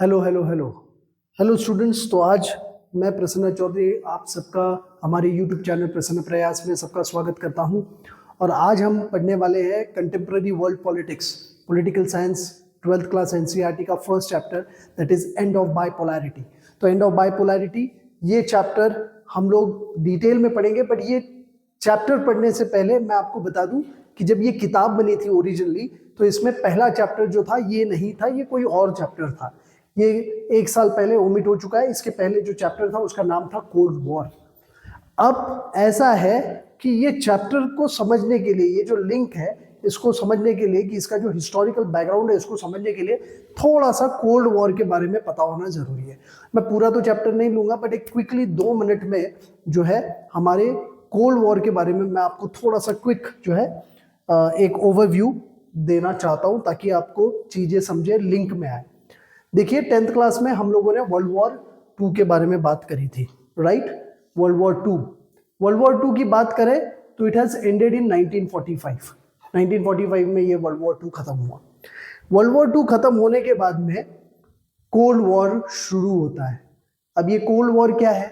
Hello hello hello hello students. तो आज मैं प्रसन्न चौधरी आप सबका हमारे यूट्यूब चैनल प्रसन्न प्रयास में सबका स्वागत करता हूं। और आज हम पढ़ने वाले हैं contemporary world politics, political science 12th class NCERT का first chapter, that is end of bipolarity. तो एंड ऑफ बाइपोलैरिटी ये चैप्टर हम लोग डिटेल में पढ़ेंगे, बट ये चैप्टर पढ़ने से पहले मैं आपको बता दूं कि जब ये किताब बनी थी ओरिजिनली, तो इसमें पहला चैप्टर जो था ये नहीं था, ये कोई और चैप्टर था। ये 1 साल पहले ओमिट हो चुका है। इसके पहले जो चैप्टर था उसका नाम था कोल्ड वॉर। अब ऐसा है कि ये चैप्टर को समझने के लिए, ये जो लिंक है इसको समझने के लिए, कि इसका जो हिस्टोरिकल बैकग्राउंड है इसको समझने के लिए थोड़ा सा कोल्ड वॉर के बारे में पता होना जरूरी है। मैं पूरा तो चैप्टर नहीं लूंगा, बट एक क्विकली 2 मिनट में जो है हमारे कोल्ड वॉर के बारे में मैं आपको थोड़ा सा क्विक जो है एक ओवरव्यू देना चाहता हूं, ताकि आपको चीजें समझे, लिंक में आए। देखिए 10th क्लास में हम लोगों ने वर्ल्ड वॉर 2 के बारे में बात करी थी, राइट। वर्ल्ड वॉर 2 की बात करें तो इट हैज एंडेड इन 1945 में ये वर्ल्ड वॉर 2 खत्म हुआ। वर्ल्ड वॉर 2 खत्म होने के बाद में कोल्ड वॉर शुरू होता है। अब ये कोल्ड वॉर क्या है?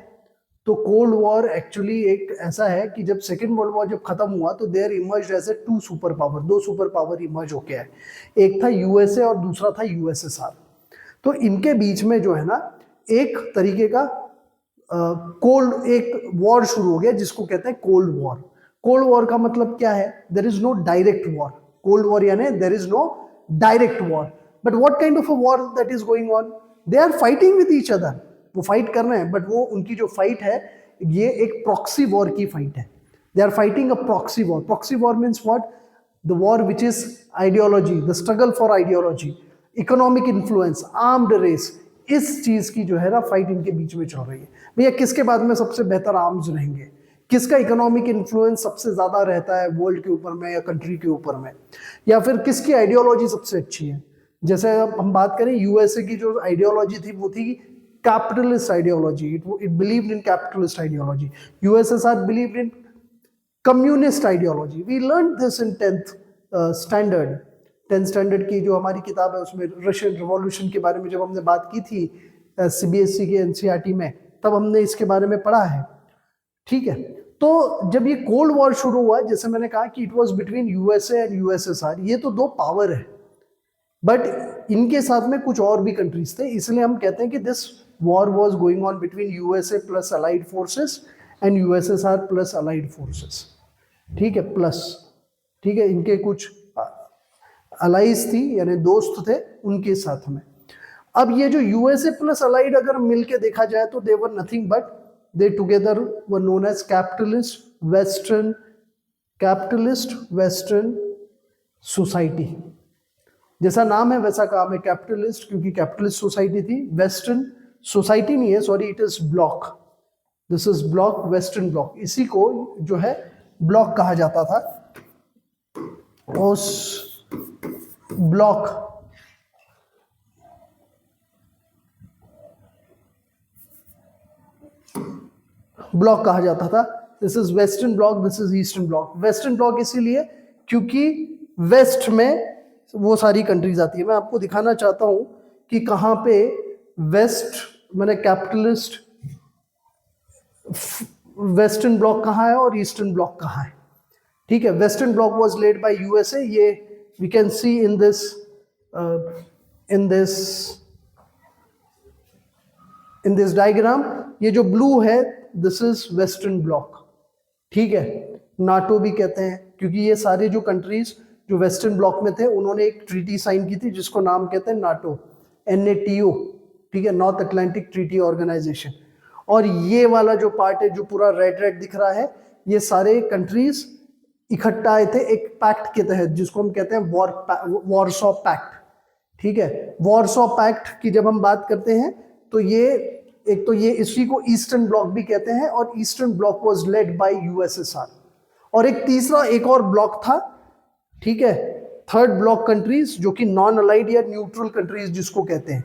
तो कोल्ड वॉर एक्चुअली एक ऐसा है कि जब सेकेंड वर्ल्ड वॉर जब खत्म हुआ तो there emerge as a 2 super power, 2 super power emerge होके आए। एक था यूएसए और दूसरा था यूएसएसआर। तो इनके बीच में जो है ना एक तरीके का एक वॉर शुरू हो गया जिसको कहते हैं कोल्ड वॉर। कोल्ड वॉर का मतलब क्या है? There is no direct war. Cold war यानी there is no direct war, but what kind of a war that is going on? They are fighting with each other. वो fight कर रहे हैं, but वो उनकी जो फाइट है ये एक प्रॉक्सी वॉर की फाइट है। They are fighting a proxy war. Proxy war means what? The war which is ideology, the struggle for ideology, economic influence, armed race, इस चीज की जो है ना फाइट इनके बीच में चल रही है। भैया किसके बाद में सबसे बेहतर आर्म्स रहेंगे, किसका इकोनॉमिक इन्फ्लुएंस सबसे ज्यादा रहता है वर्ल्ड के ऊपर में या कंट्री के ऊपर में, या फिर किसकी आइडियोलॉजी सबसे अच्छी है। जैसे हम बात करें यूएसए की जो आइडियोलॉजी थी वो थी capitalist ideology. It believed in capitalist ideology. USSR believed in communist ideology. We learn this in 10th standard. 10th standard की जो हमारी किताब है उसमें रशियन रिवॉल्यूशन के बारे में जब हमने बात की थी सीबीएसई के एनसीईआरटी में, तब हमने इसके बारे में पढ़ा है, ठीक है। तो जब ये कोल्ड वॉर शुरू हुआ, जैसे मैंने कहा कि it was between USA and USSR, ये तो 2 पावर है, बट इनके साथ में कुछ और भी कंट्रीज थे। इसलिए हम कहते हैं कि this war was going on between USA plus allied forces and USSR plus allied forces, ठीक है, प्लस, ठीक है। इनके कुछ अलाइज थी यानी दोस्त थे उनके साथ में। अब ये जो यूएसए प्लस अलाइड अगर मिलके देखा जाए तो they were nothing but they together were known as capitalist western society. जैसा नाम है वैसा काम है, कैपिटलिस्ट, क्योंकि कैपिटलिस्ट सोसाइटी थी। वेस्टर्न सोसाइटी नहीं है, sorry, it is bloc. This is bloc, western bloc. इसी को जो है ब्लॉक कहा जाता था। उस ब्लॉक कहा जाता था। This is western block, this is eastern block. Western block इसीलिए क्योंकि वेस्ट में वो सारी कंट्रीज आती है। मैं आपको दिखाना चाहता हूं कि कहां पे वेस्ट, मैंने कैपिटलिस्ट वेस्टर्न ब्लॉक कहां है और ईस्टर्न ब्लॉक कहां है, ठीक है। Western block was led by USA. ये we can see in this diagram, ये जो ब्लू है this is western block, ठीक है। नाटो भी कहते हैं क्योंकि ये सारे जो कंट्रीज जो वेस्टर्न ब्लॉक में थे उन्होंने एक ट्रीटी साइन की थी जिसको नाम कहते हैं नाटो, NATO, ठीक है, नॉर्थ अटलांटिक ट्रीटी ऑर्गेनाइजेशन। और ये वाला जो पार्ट है जो पूरा रेड रेड दिख रहा है, ये सारे कंट्रीज इकट्ठा आए थे एक पैक्ट के तहत जिसको हम कहते हैं वॉरसॉ पैक्ट, ठीक है। वॉरसॉ पैक्ट की जब हम बात करते हैं तो ये एक तो ये इसी को ईस्टर्न ब्लॉक भी कहते हैं, और eastern block was led by USSR. और एक तीसरा एक और ब्लॉक था, ठीक है, थर्ड ब्लॉक कंट्रीज जो कि नॉन अलाइड या न्यूट्रल कंट्रीज जिसको कहते हैं,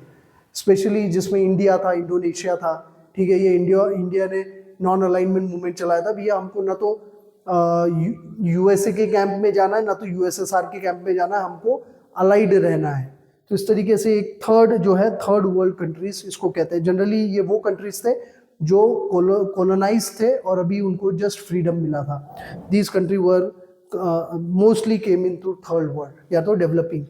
स्पेशली जिसमें इंडिया था, इंडोनेशिया था, ठीक है। ये इंडिया ने नॉन अलाइनमेंट मूवमेंट चलाया था। भैया हमको ना तो यूएसए के कैंप में जाना है ना तो यूएसएसआर के कैंप में जाना है, हमको अलाइड रहना है। तो इस तरीके से एक थर्ड जो है, थर्ड वर्ल्ड कंट्रीज इसको कहते हैं। जनरली ये वो कंट्रीज थे जो कॉलोनाइज थे और अभी उनको जस्ट फ्रीडम मिला था। These country were mostly came into third world या तो developing.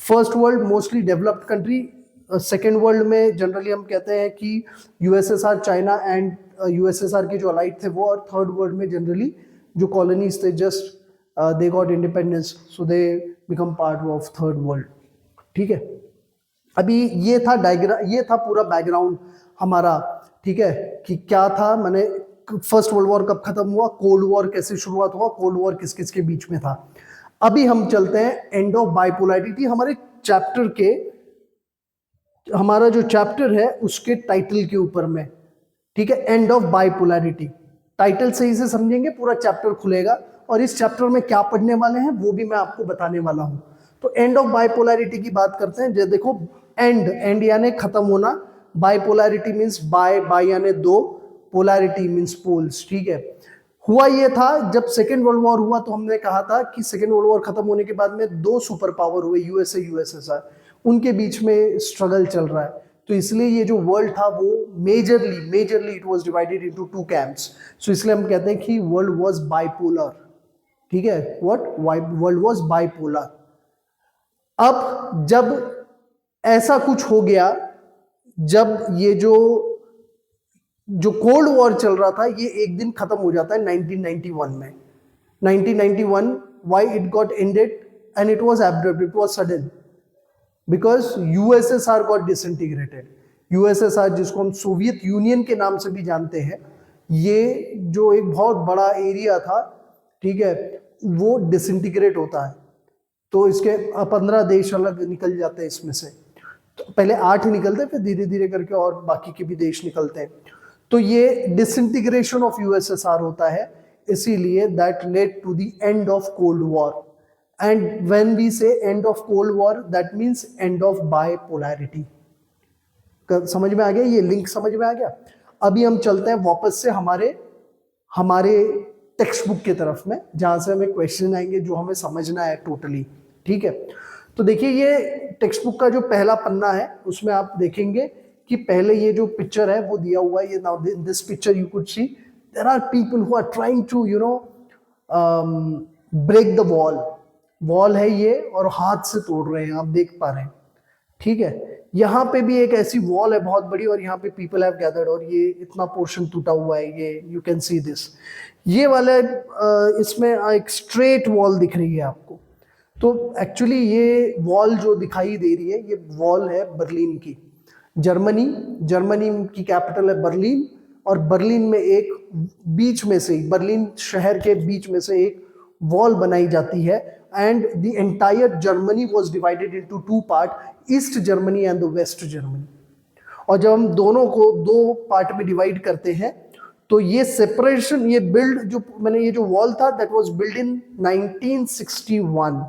First world mostly developed country. Second world में जनरली हम कहते हैं कि यूएसएसआर, चाइना एंड यूएसएसआर के जो अलाइड थे वो, और थर्ड वर्ल्ड में जनरली जो कॉलोनीज थे just they got independence, so they become part of third world. ठीक है, अभी ये था डायग्राम, ये था पूरा बैकग्राउंड हमारा। ठीक है, कि क्या था, मैंने फर्स्ट वर्ल्ड वॉर कब खत्म हुआ, कोल्ड वॉर कैसे शुरुआत हुआ, कोल्ड वॉर किस किस के बीच में था। अभी हम चलते हैं एंड ऑफ बाइपोलैरिटी। हमारे चैप्टर के, हमारा जो चैप्टर है उसके टाइटल के ऊपर में। ठीक है, एंड ऑफ बाइपोलैरिटी। टाइटल सही से समझेंगे पूरा चैप्टर खुलेगा, और इस चैप्टर में क्या पढ़ने वाले हैं वो भी मैं आपको बताने वाला हूं। तो एंड ऑफ बाइपोलैरिटी की बात करते हैं। जो देखो, एंड, एंड यानी खत्म होना, बाइपोलैरिटी मींस बाय यानी दो, पोलैरिटी मींस पोल्स। ठीक है, हुआ ये था जब सेकेंड वर्ल्ड वॉर हुआ, तो हमने कहा था कि सेकेंड वर्ल्ड वॉर खत्म होने के बाद में दो सुपर पावर हुए, यूएसए, यूएसएसआर, उनके बीच में स्ट्रगल चल रहा है। तो इसलिए ये जो वर्ल्ड था वो majorly it was divided into two camps. So इसलिए हम कहते हैं कि वर्ल्ड वाज बाइपोलर। ठीक है, वर्ल्ड वाज बाइपोलर। अब जब ऐसा कुछ हो गया, जब ये जो कोल्ड वॉर चल रहा था ये एक दिन खत्म हो जाता है 1991 में। 1991 why it got ended and it was abrupt, it was sudden, because USSR got disintegrated. USSR, जिसको हम सोवियत यूनियन के नाम से भी जानते हैं, ये जो एक बहुत बड़ा एरिया था, ठीक है, वो डिसइंटीग्रेट होता है। तो इसके 15 देश अलग निकल जाते हैं इसमें से। तो पहले 8 निकलते हैं, फिर धीरे धीरे करके और बाकी के भी देश निकलते हैं। तो ये डिसइंटीग्रेशन ऑफ यूएसएसआर होता है, इसीलिए that led to the end of cold war. And when we say end of cold war, that means end of bipolarity. समझ में आ गया, ये लिंक समझ में आ गया। अभी हम चलते हैं वापस से हमारे टेक्स्ट बुक की तरफ में, जहां से हमें क्वेश्चन आएंगे जो हमें समझना है टोटली। ठीक है, तो देखिए ये टेक्स्ट बुक का जो पहला पन्ना है उसमें आप देखेंगे कि पहले ये जो पिक्चर है वो दिया हुआ है। ये now this picture you could see there are people who are trying to break the wall है ये, और हाथ से तोड़ रहे हैं, आप देख पा रहे हैं। ठीक है, यहाँ पे भी एक ऐसी वॉल है बहुत बड़ी, और यहाँ पे पीपल हैव गैदर्ड, और ये इतना पोर्शन टूटा हुआ है, ये यू कैन सी दिस। ये वाला इसमें एक स्ट्रेट वॉल दिख रही है आपको। तो एक्चुअली ये वॉल जो दिखाई दे रही है, ये वॉल है बर्लिन की। जर्मनी की कैपिटल है बर्लिन, और बर्लिन में एक बीच में से, बर्लिन शहर के बीच में से एक वॉल बनाई जाती है। And the entire Germany was divided into 2 part, east Germany and the west Germany. और जब हम दोनों को 2 पार्ट में डिवाइड करते हैं, तो ये सेपरेशन, ये बिल्ड जो मैंने, ये जो वॉल था, that was build in 1961,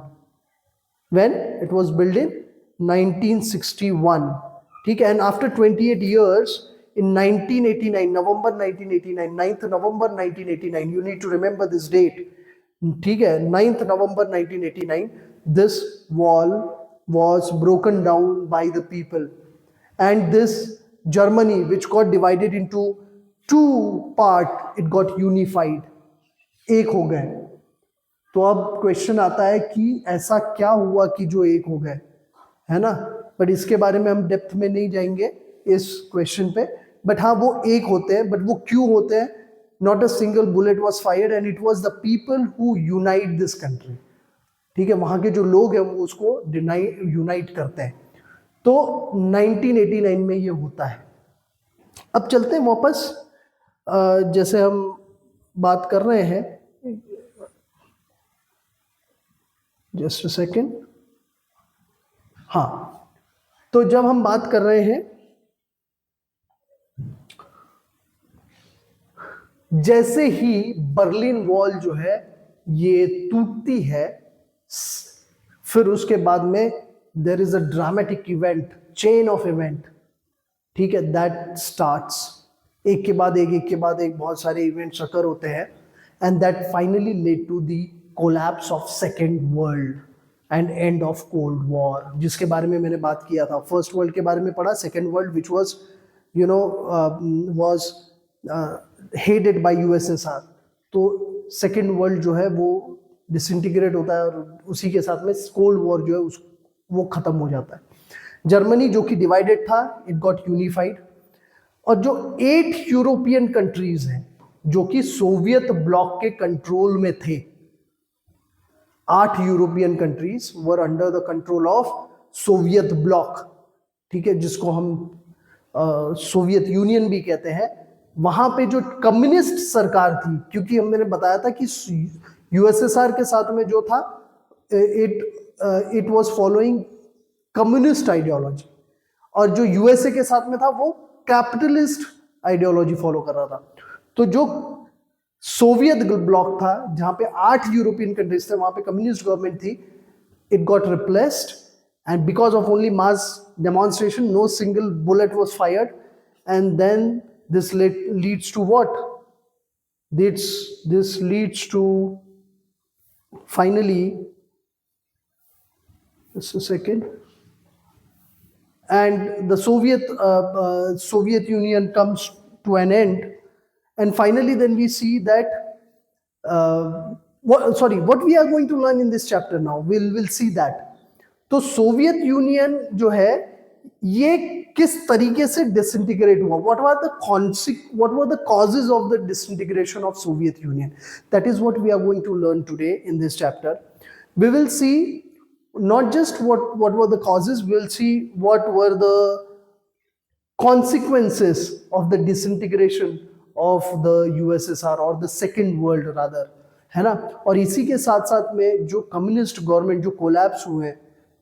when it was build in 1961। ठीक है, and after 28 years in 1989, November 1989, 9th November 1989, you need to remember this date. ठीक है, 9th November 1989, this wall was broken down by the people, and this Germany, which got divided into 2 parts, it got unified, एक हो गए। तो अब question आता है कि ऐसा क्या हुआ कि जो एक हो गए, है ना। बट इसके बारे में हम डेप्थ में नहीं जाएंगे इस क्वेश्चन पे। बट हाँ, वो एक होते हैं, बट वो क्यों होते हैं? Not a single bullet was fired and it was the people who unite this country. ठीक है, वहां के जो लोग हैं वो उसको यूनाइट करते हैं। तो 1989 में ये होता है। अब चलते हैं वापस, जैसे हम बात कर रहे हैं, जस्ट अ सेकेंड। हाँ, तो जब हम बात कर रहे हैं, जैसे ही बर्लिन वॉल जो है ये टूटती है, फिर उसके बाद में there is a dramatic event, chain of event. ठीक है, दैट स्टार्ट्स, एक के बाद एक बहुत सारे इवेंट्स अकर होते हैं, and that finally led to the collapse of second world. And end of cold war, जिसके बारे में मैंने बात किया था। फर्स्ट वर्ल्ड के बारे में पढ़ा, second world which was was headed by USSR. तो सेकेंड वर्ल्ड जो है वो डिसइंटीग्रेट होता है और उसी के साथ में कोल्ड वॉर जो है वो खत्म हो जाता है। जर्मनी जो कि डिवाइडेड था, इट गॉट यूनिफाइड। और जो 8 यूरोपियन कंट्रीज हैं जो कि सोवियत ब्लॉक के कंट्रोल में थे, 8 European countries were under the control of Soviet block, ठीक है, जिसको हम सोवियत यूनियन भी कहते हैं। वहां पे जो कम्युनिस्ट सरकार थी, क्योंकि मैंने बताया था कि यूएसएसआर के साथ में जो था, it was following communist ideology, और जो यूएसए के साथ में था वो कैपिटलिस्ट आइडियोलॉजी फॉलो कर रहा था। तो जो सोवियत ब्लॉक था, जहां पे 8 यूरोपियन कंट्रीज थे, वहां पे कम्युनिस्ट गवर्नमेंट थी, it got replaced, and because of only mass demonstration, no single bullet was fired, and then this leads to what? This leads to finally, just a second, and the Soviet Union comes to an end, and finally then we see that what we are going to learn in this chapter now, we'll see that. तो Soviet union जो है ये किस तरीके से disintegrate हुआ, what were the causes of the disintegration of Soviet Union? That is what we are going to learn today in this chapter. We will see not just what were the causes, we will see what were the consequences of the disintegration of the USSR or the second world rather, है ना। और इसी के साथ साथ में जो communist government जो कोलैप्स हुए,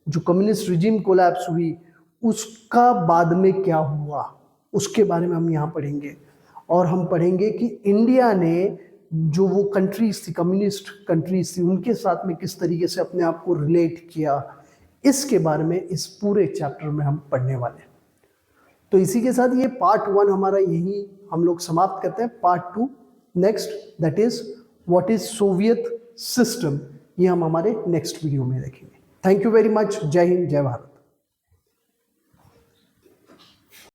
जो कम्युनिस्ट रिजिम कोलैप्स हुई, उसका बाद में क्या हुआ उसके बारे में हम यहाँ पढ़ेंगे। और हम पढ़ेंगे कि इंडिया ने जो वो कंट्रीज थी, कम्युनिस्ट कंट्रीज थी, उनके साथ में किस तरीके से अपने आप को रिलेट किया, इसके बारे में इस पूरे चैप्टर में हम पढ़ने वाले हैं। तो इसी के साथ ये पार्ट 1 हमारा यही हम लोग समाप्त करते हैं। Part 2 next, that is what is Soviet system, ये हम हमारे नेक्स्ट वीडियो में देखेंगे। Thank you very much. जय हिंद, जय भारत।